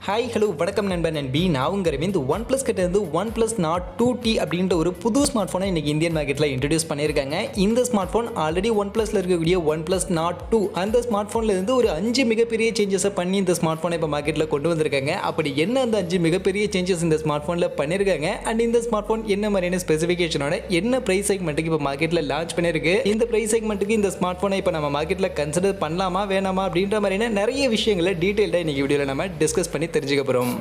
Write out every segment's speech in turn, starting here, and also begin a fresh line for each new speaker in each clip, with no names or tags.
Hi hello வணக்கம் நண்பன் நண்பி. நான் உங்கள் ரவிந்த். OnePlus கிட்ட இருந்து OnePlus Nord 2T அப்படின்ற ஒரு புது ஸ்மார்ட் ஃபோனை இன்னைக்கு இந்தியன் மார்க்கெட்டில் இன்ட்ரடியூஸ் பண்ணியிருக்காங்க. இந்த ஸ்மார்ட் ஃபோன் ஆல்ரெடி OnePlusல இருக்கக்கூடிய OnePlus Nord 2 அந்த ஸ்மார்ட் ஃபோனில் இருந்து ஒரு 5 மிகப்பெரிய சேஞ்சஸை பண்ணி இந்த ஸ்மார்ட் ஃபோனை இப்போ மார்க்கெட்டில் கொண்டு வந்திருக்காங்க. அப்படி என்ன அந்த 5 மிகப்பெரிய சேஞ்சஸ் இந்த ஸ்மார்ட் ஃபோனில் பண்ணியிருக்காங்க அண்ட் இந்த ஸ்மார்ட் ஃபோன் என்ன மாதிரியான ஸ்பெசிஃபிகேஷனோட என்ன ப்ரைஸ் செக்மெண்ட்டுக்கு இப்போ மார்க்கெட்டில் லான்ச் பண்ணியிருக்கு, இந்த ப்ரைஸ் செக்மெண்ட்டுக்கு இந்த ஸ்மார்ட் ஃபோனை இப்போ நம்ம மார்க்கெட்டில் கன்சிடர் பண்ணலாமா வேணாமா அப்படின்ற மாதிரியான நிறைய விஷயங்களை டீட்டெயில்டாக இன்னைக்கு வீடியோவில் நம்ம டிஸ்கஸ் பண்ணி தெரிஞ்சுக்க போகிறோம்.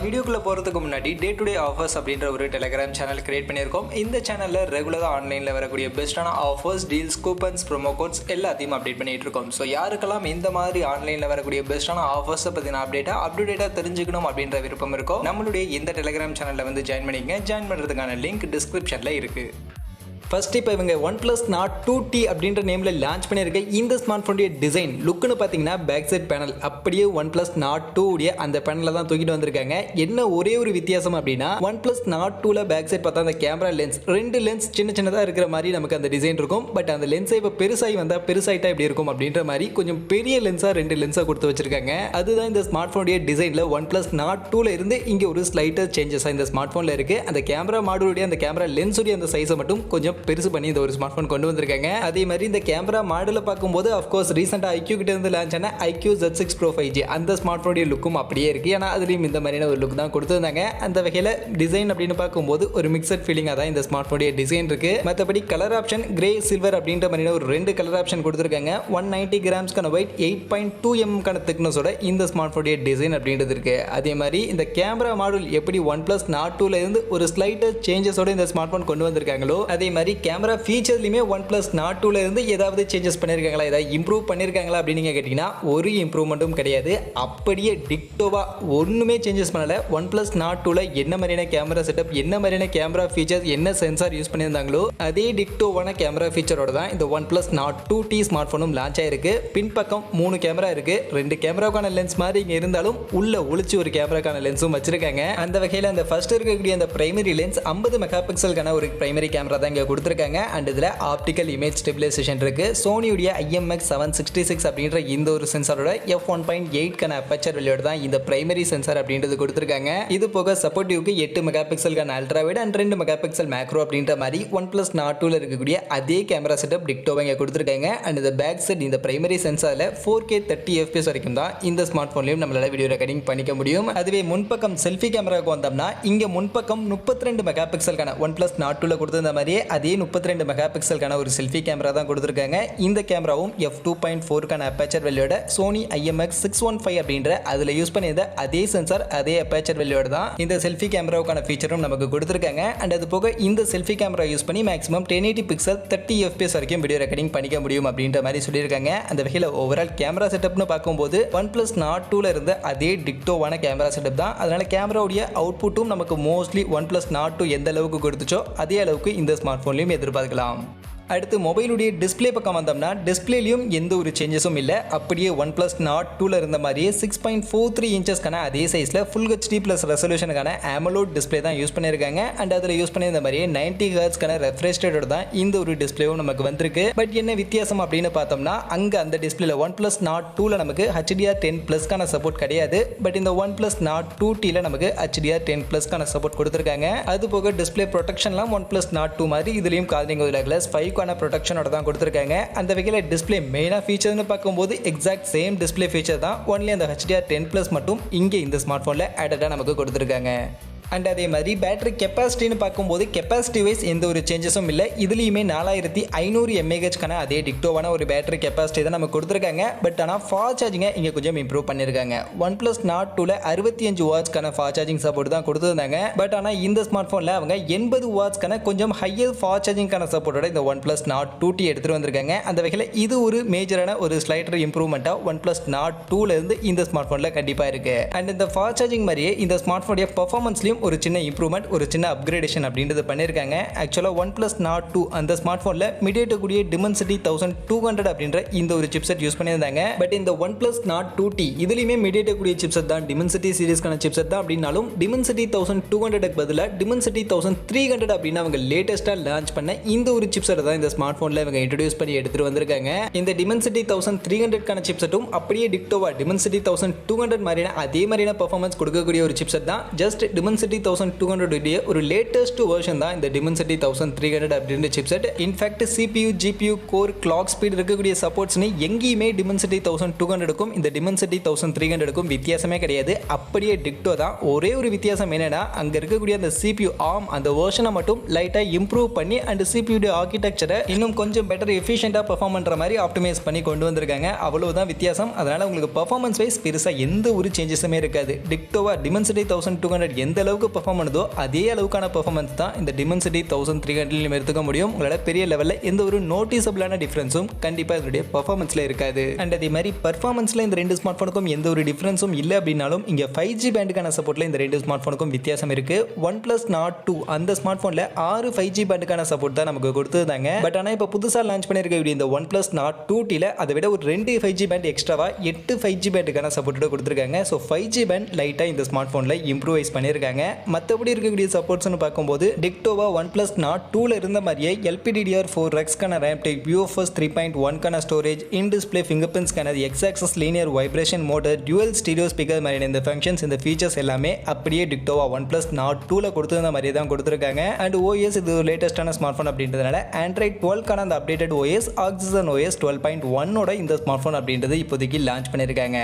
வீடியோக்குள்ள போகிறதுக்கு முன்னாடி டே டு டே ஆஃபர்ஸ் அப்படின்ற ஒரு டெலிகிராம் சேனல் கிரியேட் பண்ணியிருக்கோம். இந்த சேனலில் ரெகுலராக ஆன்லைனில் வரக்கூடிய பெஸ்ட்டான offers, deals, coupons, promo quotes எல்லாத்தையும் அப்டேட் பண்ணிட்டு இருக்கோம். ஸோ யாருக்கெல்லாம் இந்த மாதிரி ஆன்லைனில் வரக்கூடிய பெஸ்ட்டான ஆஃபர்ஸை பற்றின அப்டேட்டாக தெரிஞ்சுக்கணும் அப்படின்ற விருப்பம் இருக்கோ நம்மளுடைய இந்த டெலிகிராம் சேனலில் வந்து ஜாயின் பண்ணிக்கங்க. ஜாயின் பண்ணுறதுக்கான லிங்க் டிஸ்கிரிப்ஷனில் இருக்குது. ஃபர்ஸ்ட் இப்போ இவங்க OnePlus Nord 2T அப்படின்ற நேமில் லான்ச் பண்ணியிருக்க இந்த ஸ்மார்ட் ஃபோனுடைய டிசைன் லுக்குன்னு பார்த்தீங்கன்னா பேக் சைட் பேனல் அப்படியே OnePlus Nord 2 உடைய அந்த பேனலில் தான் தூக்கிட்டு வந்திருக்காங்க. என்ன ஒரே ஒரு வித்தியாசம் அப்படின்னா OnePlus Nord 2ல பேக் சைட் பார்த்தா அந்த கேமரா லென்ஸ் 2 லென்ஸ் சின்னதாக இருக்கிற மாதிரி நமக்கு அந்த டிசைன் இருக்கும். பட் அந்த லென்ஸை இப்போ பெருசாயிட்டா எப்படி இருக்கும் அப்படின்ற மாதிரி கொஞ்சம் பெரிய லென்ஸாக 2 லென்ஸாக கொடுத்து வச்சிருக்காங்க. அதுதான் இந்த ஸ்மார்ட் ஃபோனுடைய டிசைனில் OnePlus Nord 2ல இருந்து இங்கே ஒரு ஸ்லைட்டர் சேஞ்சஸாக இந்த ஸ்மார்ட் ஃபோனில் இருக்கு. அந்த கேமரா மாடலுடைய அந்த கேமரா லென்ஸுடைய அந்த சைஸை மட்டும் கொஞ்சம் பெருசு பண்ணி இந்த ஒரு ஸ்மார்ட் ஃபோன் கொண்டு வந்திருக்காங்க. அதே மாதிரி இந்த கேமரா மாடலை பார்க்கும்போது ஆஃப்கோர்ஸ் ரீசெண்டாக iQoo கிட்ட இருந்து லான்ச் ஆன iQoo Z6 Pro 5G அந்த ஸ்மார்ட் ஃபோனுடைய லுக்கும் அப்படியே இருக்கு. ஏன்னா அதுலேயும் இந்த மாதிரியான ஒரு லுக் தான் கொடுத்துருந்தாங்க. அந்த வகையில் டிசைன் அப்படின்னு பார்க்கும்போது ஒரு மிக்சட் ஃபீலிங்காக தான் இந்த ஸ்மார்ட் ஃபோனுடைய டிசைன் இருக்கு. மற்றபடி கலர் ஆப்ஷன் கிரே சில்வர் அப்படின்ற மாதிரியான ஒரு 2 கலர் ஆப்ஷன் கொடுத்துருக்காங்க. 190 கிராம்ஸ்க்கான வெயிட், 8.2 mm திக்னஸோட இந்த ஸ்மார்ட் ஃபோனுடைய டிசைன் அப்படின்றது இருக்கு. அதே மாதிரி இந்த கேமரா மாடல் எப்படி OnePlus Nord 2ல இருந்து ஒரு ஸ்லைட்டர் சேஞ்சஸோட இந்த ஸ்மார்ட் ஃபோன் கொண்டு வந்திருக்காங்களோ அதே மாதிரி கேமரா ஃபீச்சர்லயுமே OnePlus Nord 2ல இருந்து ஏதாவது சேஞ்சஸ் பண்ணிருக்காங்களா, ஏதாவது இம்ப்ரூவ் பண்ணிருக்காங்களா அப்படின்னு நீங்க கேட்டீங்கன்னா ஒரு இம்ப்ரூவ்மெண்ட்டும் கிடையாது. அப்படியே டிக்டோவா ஒண்ணுமே சேஞ்சஸ் பண்ணல. OnePlus Nord 2ல என்ன மாதிரியான கேமரா செட்டப், என்ன மாதிரியான கேமரா ஃபீச்சர்ஸ், என்ன சென்சார் யூஸ் பண்ணியிருந்தாங்களோ அதே டிக்டோவான கேமரா ஃபீச்சரோட தான் இந்த OnePlus Nord 2T ஸ்மார்ட் ஃபோனும் லான்ச் ஆயிருக்கு. பின்பக்கம் 3 கேமரா இருக்கு. 2 கேமராக்கான லென்ஸ் மாதிரி இங்க இருந்தாலும் உள்ள ஒளிச்சு ஒரு கேமராக்கான லென்ஸும் வச்சிருக்காங்க. அந்த வகையில் அந்த ஃபர்ஸ்ட் இருக்கக்கூடிய அந்த பிரைமரி லென்ஸ் 50 மெகா பிக்சலுக்கான ஒரு பிரைமரி கேமரா தான் இங்க கொடுத்திருக்காங்க. அண்ட் இதுல ஆப்டிகல் இமேஜ் ஸ்டெபிலைசேஷன் இருக்கு. சோனியுடைய IMX766 அப்படின்ற இந்த ஒரு சென்சாரோட f1.8 கான அப்பேச்சர் வேல்யூட தான் இந்த பிரைமரி சென்சார் அப்படின்றது கொடுத்திருக்காங்க. இது போக சப்போர்ட்டிவ்க்கு 8 மெகா பிக்சலுக்கான ultra wide and 2 mega pixel macro அப்படின்ற மாதிரி OnePlus Nord 2ல இருக்கக்கூடிய அதே கேமரா செட்டப் டிக்டோவா இங்க கொடுத்திருக்காங்க. அண்ட் இந்த பேக் செட் இந்த பிரைமரி சென்சார்ல 4K 30 fps வரைக்கும் தான் இந்த ஸ்மார்ட் போன்லயும் நம்மளால வீடியோ ரெக்கார்டிங் பண்ணிக்க முடியும். அதுவே முன்பக்கம் செல்ஃபி கேமராவுக்கு வந்தோம்னா இங்க முன்பக்கம் 32 மெகா பிக்சலுக்கான OnePlus Nord 2ல கொடுத்திருந்த மாதிரியே அதே 32 மெகா பிக்சலுக்கான ஒரு செல்ஃபி கேமரா தான் கொடுத்திருக்காங்க. இந்த கேமராவும் f2.4 கான அப்பேச்சர் வேல்யூட சோனி IMX615 அப்படின்ற அதுல யூஸ் பண்ணியிருந்த அதே சென்சார் அதே அப்பேச்சர் வேல்யூட தான் இந்த செல்ஃபி கேமராவுக்கான ஃபீச்சரும் நமக்கு கொடுத்திருக்காங்க. அண்ட் அது போக இந்த செல்ஃபி கேமரா யூஸ் பண்ணி மேக்ஸிமம் 1080 பிக்சல் 30 fps வரைக்கும் வீடியோ ரெக்கார்டிங் பண்ணிக்க முடியும் அப்படின்ற மாதிரி சொல்லியிருக்காங்க. அந்த வகையில் ஓவரால் கேமரா செட்டப்னு பார்க்கும்போது OnePlus Nord 2ல இருந்த அதே டிக்டோவான கேமரா செட்டப் தான். அதனால கேமராவுடைய அவுட்புட்டும் நமக்கு மோஸ்ட்லி OnePlus Nord 2 எந்த அளவுக்கு கொடுத்துச்சோ அதே அளவுக்கு இந்த ஸ்மார்ட் போன்லையும் எதிர்பார்க்கலாம். அடுத்து மொபைலுடைய டிஸ்பிளே பக்கம் வந்தோம்னா டிஸ்பிளேலையும் எந்த ஒரு சேஞ்சஸும் இல்லை. அப்படியே OnePlus Nord 2ல இருந்த மாதிரியே 6.43 இன்ச்சஸ்க்கான அதே சைஸில் ஃபுல் HD ப்ளஸ் ரெசல்யூஷனுக்கான AMOLED டிஸ்பிளே தான் யூஸ் பண்ணியிருக்காங்க. அண்ட் அதில் யூஸ் பண்ணியிருந்த மாதிரியே 90 ஹெர்ட்ஸ்க்கான ரெஃப்ரெஷ் ரேட்டோட தான் இந்த ஒரு டிஸ்பிளேவும் நமக்கு வந்திருக்கு. பட் என்ன வித்தியாசம் அப்படின்னு பார்த்தோம்னா அங்கே அந்த டிஸ்பிளேல OnePlus Nord 2ல நமக்கு HDR10+கான சப்போர்ட் கிடையாது. பட் இந்த OnePlus Nord 2Tல நமக்கு HDR10+கான சப்போர்ட் கொடுத்துருக்காங்க. அது போக டிஸ்பிளே ப்ரொடெக்ஷன்லாம் OnePlus Nord 2 மாதிரி இதுலேயும் கார்னிங் கிளாஸ் 5 ப்ரொடெக்ஷனோட தான் கொடுத்திருக்காங்க. அந்த வகையில் டிஸ்பிளே மெயினா ஃபீச்சர்னு பார்க்கும்போது எக்ஸாக்ட் சேம் டிஸ்பிளே ஃபீச்சர் தான். ஒன்லி அந்த HDR10+ மட்டும் இங்கே இந்த ஸ்மார்ட் ஃபோனில் ஆடடாக நமக்கு கொடுத்துருக்காங்க. அண்ட் அதே மாதிரி பேட்டரி கெப்பாசிட்டின்னு பார்க்கும்போது கெப்பாசிட்டி வைஸ் எந்த ஒரு சேஞ்சஸும் இல்லை. இதுலேயுமே 4500 mAhக்கான அதே டிக்டோவான ஒரு பேட்டரி கெப்பாசிட்டி தான் நமக்கு கொடுத்துருக்காங்க. பட் ஆனால் ஃபாஸ்ட் சார்ஜிங்கை இங்கே கொஞ்சம் இம்ப்ரூவ் பண்ணியிருக்காங்க. OnePlus Nord 2ல 65 வாட்ஸ்க்கான ஃபாஸ்ட் சார்ஜிங் சப்போர்ட் தான் கொடுத்துருந்தாங்க. பட் ஆனால் இந்த ஸ்மார்ட் ஃபோனில் அவங்க 80 வாட்ஸ்க்கான கொஞ்சம் ஹையர் ஃபாஸ்ட் சார்ஜிங்கான சப்போர்ட்டோட இந்த OnePlus Nord 2T எடுத்துகிட்டு வந்திருக்காங்க. அந்த வகையில் இது ஒரு மேஜரான ஒரு ஸ்லைட்டர் இம்ப்ரூவ்மெண்ட்டாக OnePlus Nord 2ல இருந்து இந்த ஸ்மார்ட் ஃபோனில் கண்டிப்பாக இருக்கு. அண்ட் இந்த ஃபாஸ்ட் சார்ஜிங் மாதிரியே இந்த ஸ்மார்ட் ஃபோனுடைய பர்ஃபார்மன்ஸ்லையும் ஒரு சின்ன இம்ப்ரூவ்மெண்ட், ஒரு சின்ன அப்கிரேடேஷன் அப்படின்றது பண்ணியிருக்காங்க. ஆக்சுவலாக OnePlus Nord 2 அந்த ஸ்மார்ட் ஃபோனில் MediaTek கூடிய Dimensity 1200 அப்படின்ற இந்த ஒரு சிப்செட் யூஸ் பண்ணியிருந்தாங்க. பட் இந்த OnePlus Nord 2T இதுலையுமே MediaTek கூடிய சிப்செட் தான், Dimensity சீரிஸ்க்கான சிப்செட் தான் அப்படின்னாலும் Dimensity 1200க்கு பதிலாக Dimensity 1300 அப்படின்னு அவங்க லேட்டஸ்ட்டாக லான்ச் பண்ண இந்த ஒரு சிப்செட் தான் இந்த ஸ்மார்ட் ஃபோனில் இவங்க இன்ட்ரடியூஸ் பண்ணி எடுத்துட்டு வந்திருக்காங்க. இந்த Dimensity 1300க்கான சிப்செட்டும் அப்படியே டிக்டோவா Dimensity 1200 மாதிரியான அதே மாதிரியான பெர்ஃபார்மன்ஸ் கொடுக்கக்கூடிய ஒரு சிப்செட் தான். ஜஸ்ட் Dimensity 1200 உடைய ஒரு லேட்டஸ்ட் வெர்ஷன் தான் இந்த Dimensity 1300 அப்படின்ற chipset. In fact CPU, GPU, core, clock speed இருக்கக்கூடிய சப்போர்ட்ஸ்னு எங்கேயுமே Dimensity 1200க்கும் இந்த Dimensity 1300க்கும் வித்தியாசமே கிடையாது. அப்படியே டிக்டோ தான். ஒரே ஒரு வித்தியாசம் என்னன்னா அங்க இருக்கக்கூடிய அந்த CPU ARM அந்த வெர்ஷனை மட்டும் லைட்டா இம்ப்ரூவ் பண்ணி அந்த CPU ஆர்கிடெக்சரை இன்னும் கொஞ்சம் பெட்டர் எஃபிஷியண்டா பெர்ஃபார்ம் பண்ற மாதிரி ஆப்டிமைஸ் பண்ணி கொண்டு வந்திருக்காங்க. அவ்வளவுதான் வித்தியாசம். அதனால உங்களுக்கு பெர்ஃபார்மன்ஸ் வைஸ் பெருசா எந்த ஒரு சேஞ்சஸுமே இருக்காது. டிக்டோவா Dimensity 1200 எந்த அளவுக்கு பெர்ஃபார்ம் பண்ணுதோ அதே அளவுக்கான பெர்ஃபார்மன்ஸ் தான் இந்த Dimensity 1300 எடுத்துக்க முடியும். உங்களால பெரிய லெவல்ல எந்த ஒரு நோட்டிசபிளான டிஃபரன்ஸும் கண்டிப்பா இதனுடைய பெர்ஃபார்மன்ஸ்ல இருக்காது. அண்ட் அதே மாதிரி பெர்ஃபார்மன்ஸ்ல இந்த ரெண்டு ஸ்மார்ட் போனுக்கும் எந்த ஒரு டிஃபரன்ஸும் இல்லை அப்படின்னாலும் இங்க 5G பேண்டுக்கான சப்போர்ட்ல இந்த ரெண்டு ஸ்மார்ட் போனுக்கும் வித்தியாசம் இருக்கு. OnePlus Nord 2 அந்த ஸ்மார்ட் போன்ல 6 5G பேண்டுக்கான சப்போர்ட் தான் நமக்கு கொடுத்துருந்தாங்க. பட் ஆனா இப்போ புதுசா லான்ச் பண்ணிருக்க இந்த OnePlus Nord 2T ல அதை விட ஒரு 2 5G பேண்ட் எக்ஸ்ட்ராவா 8 5G பேண்டுக்கான சப்போர்ட்டோட கொடுத்துருக்காங்க. ஸோ 5G பேண்ட் லைட்டா இந்த ஸ்மார்ட் போன்ல இம்ப்ரூவைஸ் பண்ணியிருக்காங்க. மற்றபடி இருக்கக்கூடிய சப்போர்ட்ஸ்னு பார்க்கும்போது டிக்டோவா OnePlus Nord 2ல இருந்த மாதிரியே LPDDR4X கான RAM டைப், UFS 3.1 கான ஸ்டோரேஜ், இன் டிஸ்ப்ளே ஃபிங்கர் பிரிண்ட்ஸ் கான X-axis linear vibration motor, dual stereo speaker மாதிரியான இந்த ஃபங்க்ஷன்ஸ், இந்த ஃபீச்சர்ஸ் எல்லாமே அப்படியே டிக்டோவா OnePlus Nord 2ல கொடுத்திருந்த மாதிரியே தான் கொடுத்துருக்காங்க. அண்ட் OS இது லேட்டஸ்டான ஸ்மார்ட் போன் அப்படின்றதுனால Android 12 கான அந்த அப்டேட்டட் OS Oxygen OS 12.1 ஓட இந்த ஸ்மார்ட் போன் அப்படின்றது இப்போதைக்கு லான்ச் பண்ணியிருக்காங்க.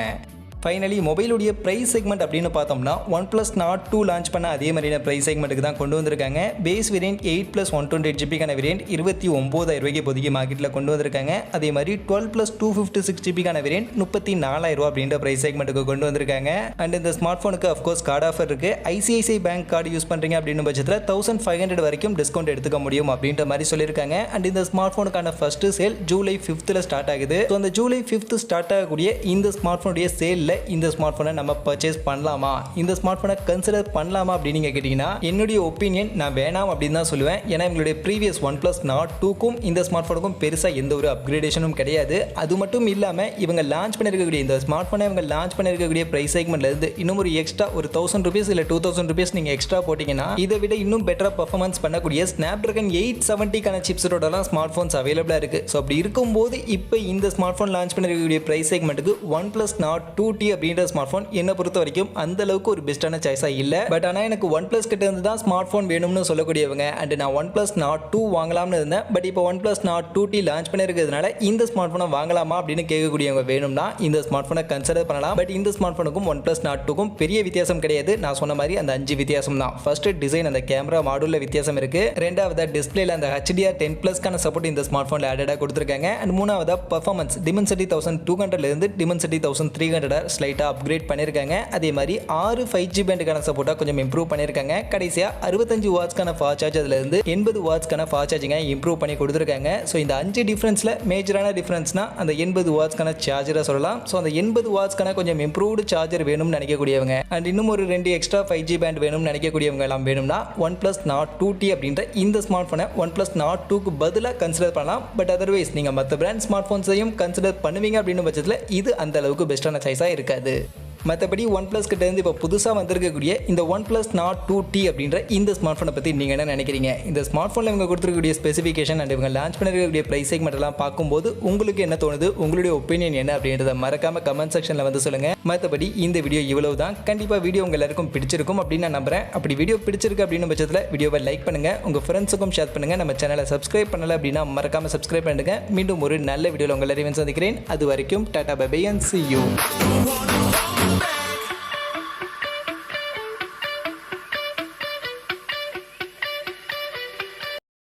ஃபைனலி மொபைலுடைய ப்ரைஸ் செக்மெண்ட் அப்படின்னு பார்த்தோம்னா OnePlus Nord 2 லான்ச் பண்ண அதே மாதிரியான ப்ரைஸ் செக்மெண்ட்டுக்கு தான் கொண்டு வந்திருக்காங்க. பேஸ் வேரியன்ட் 8 + 128GB கான வேரியன்ட் 29,000 ரூபாய்க்கு இப்போதைக்கு மார்க்கெட்டில் கொண்டு வந்திருக்காங்க. அதே மாதிரி 12 + 256GB கான வேரியன்ட் 34,000 ரூபா அப்படின்ற ப்ரைஸ் செக்மெண்ட்டுக்கு கொண்டு வந்திருக்காங்க. அண்ட் இந்த ஸ்மார்ட் ஃபோனுக்கு அஃப்கோர்ஸ் கார்டு ஆஃபர் இருக்கு. ICICI பேங்க் கார்டு யூஸ் பண்ணுறீங்க அப்படின்னு பட்சத்தில் 1500 வரைக்கும் டிஸ்கவுண்ட் எடுத்துக்க முடியும் அப்படின்ற மாதிரி சொல்லியிருக்காங்க. அண்ட் இந்த ஸ்மார்ட் ஃபோனுக்கான first sale July 5th start ஆகுது. ஸோ அந்த ஜூலை 5th ஸ்டார்ட் ஆகக்கூடிய இந்த ஸ்மார்ட் ஃபோனுடைய சேல் இந்த ஸ்மார்ட் போனை நம்ம பர்ச்சேஸ் பண்ணலாமா, இந்த ஸ்மார்ட் போனை கன்சிடர் பண்ணலாமா அப்படின்னு நீங்க கேட்டீங்கன்னா என்னுடைய ஒப்பீனியன் நான் வேணாம் அப்படின்னு தான் சொல்லுவேன். ஏன்னா எங்களுடைய ப்ரீவியஸ் OnePlus Nord 2க்கும் இந்த ஸ்மார்ட் போனுக்கும் பெருசா எந்த ஒரு அப்கிரேடேஷனும் கிடையாது. அது மட்டும் இல்லாம இவங்க லான்ச் பண்ணிருக்கக்கூடிய இந்த ஸ்மார்ட் போனை இவங்க லான்ச் பண்ணிருக்கக்கூடிய பிரைஸ் செக்மெண்ட்ல இருந்து இன்னும் ஒரு எக்ஸ்ட்ரா ஒரு 1000 ரூபீஸ் இல்ல 2000 ரூபீஸ் நீங்க எக்ஸ்ட்ரா போட்டீங்கன்னா இதை விட இன்னும் பெட்டரா பெர்ஃபார்மன்ஸ் பண்ணக்கூடிய Snapdragon 870 கான சிப்ஸோட ஸ்மார்ட் போன்ஸ் அவைலபிளா இருக்கு. ஸோ அப்படி இருக்கும்போது இப்போ இந்த ஸ்மார்ட் போன் லான்ச் பண்ணிருக்கக்கூடிய பிரைஸ் செக்மெண்ட்டுக்கு OnePlus Nord 2T அப்படின்ற ஸ்மார்ட் போன் என்ன பொறுத்த வரைக்கும் அந்த அளவுக்கு ஒரு பெஸ்டான சாய்ஸா இல்ல. பட் ஆனா எனக்கு OnePlus கிட்ட இருந்து தான் ஸ்மார்ட் போன் வேணும்னு சொல்லக்கூடியவங்க அண்ட் நான் OnePlus Nord 2 வாங்கலாம்னு இருந்தேன். பட் இப்போ OnePlus Nord 2T லான்ச் பண்ணிருக்கிறதுனால இந்த ஸ்மார்ட் போனை வாங்கலாமா அப்படின்னு கேட்கக்கூடியவங்க வேணும்னா இந்த ஸ்மார்ட் போனை கன்சிடர் பண்ணலாம். பட் இந்த ஸ்மார்ட் போனுக்கும் OnePlus Nord 2க்கும் பெரிய வித்தியாசம் கிடையாது. நான் சொன்ன மாதிரி அந்த 5 வித்தியாசம் தான். ஃபர்ஸ்ட் டிசைன், அந்த கேமரா மாடூல்ல வித்தியாசம் இருக்கு. ரெண்டாவது டிஸ்பிளேல அந்த HDR10+ கான சப்போர்ட் இந்த ஸ்மார்ட் போன்ல ஆடடா கொடுத்திருக்காங்க. அண்ட் மூணாவது பெர்ஃபார்மன்ஸ் Dimensity 1200 ல இருந்து Dimensity 1300 ஸ்லைட்டா அப்கிரேட் பண்ணிருக்காங்க. அதே மாதிரி 6 5G பேண்டுக்கான சப்போர்ட்டா கொஞ்சம் இம்ப்ரூவ் பண்ணிருக்காங்க. கடைசியா 65 வாட்ஸ்க்கான ஃபாஸ்ட் சார்ஜ் அதுல இருந்து 80 வாட்ஸ்க்கான ஃபாஸ்ட் சார்ஜிங்கை இம்ப்ரூவ் பண்ணி கொடுத்துருக்காங்க. ஸோ இந்த 5 டிஃபரன்ஸ்ல மேஜரான டிஃபரன்ஸ்னா அந்த 80 வாட்ஸ்க்கான சார்ஜரை சொல்லலாம். ஸோ அந்த 80 வாட்ஸ்க்கான கொஞ்சம் இம்ப்ரூவ்டு சார்ஜர் வேணும்னு நினைக்கக்கூடியவங்க அண்ட் இன்னும் ஒரு 2 எக்ஸ்ட்ரா 5G பேண்ட் வேணும்னு நினைக்கக்கூடியவங்க எல்லாம் வேணும்னா OnePlus Nord 2T அப்படின்ற இந்த ஸ்மார்ட் போனை OnePlus Nord 2க்கு பதிலாக கன்சிடர் பண்ணலாம். பட் அதர்வைஸ் நீங்க மற்ற பிராண்ட் ஸ்மார்ட் போன்ஸையும் கன்சிடர் பண்ணுவீங்க அப்படின்னு பட்சத்தில் இது அந்த அளவுக்கு பெஸ்டான சாய்ஸா இருக்காது. மற்றபடி OnePlus கிட்ட இருந்து இப்போ புதுசாக வந்திருக்கக்கூடிய இந்த OnePlus Nord 2T அப்படின்ற இந்த ஸ்மார்ட் ஃபோனை பற்றி நீங்கள் என்ன நினைக்கிறீங்க? இந்த ஸ்மார்ட் ஃபோனில் இவங்க கொடுத்துருக்கக்கூடிய ஸ்பெசிஃபிகேஷன் அண்ட் இவங்க லான்ச் பண்ணிருக்கக்கூடிய ப்ரைஸ் செக்மெண்ட் எல்லாம் பார்க்கும்போது உங்களுக்கு என்ன தோணுது, உங்களுடைய ஒப்பீனியன் என்ன அப்படின்றத மறக்காம கமெண்ட் செக்ஷனில் வந்து சொல்லுங்க. மற்றபடி இந்த வீடியோ இவ்வளவு தான். கண்டிப்பாக வீடியோ உங்கள் எல்லாருக்கும் பிடிச்சிருக்கும் அப்படின்னு நான் நம்புறேன். அப்படி வீடியோ பிடிச்சிருக்கு அப்படின்னு பட்சத்தில் வீடியோவை லைக் பண்ணுங்க, உங்கள் ஃப்ரெண்ட்ஸுக்கும் ஷேர் பண்ணுங்க. நம்ம சேனலை சப்ஸ்கிரைப் பண்ணல அப்படின்னா மறக்காம சப்ஸ்கிரைப் பண்ணுங்க. மீண்டும் ஒரு நல்ல வீடியோவில் உங்கள் எல்லாரையும் சந்திக்கிறேன். அது வரைக்கும் tata bye bye and see you.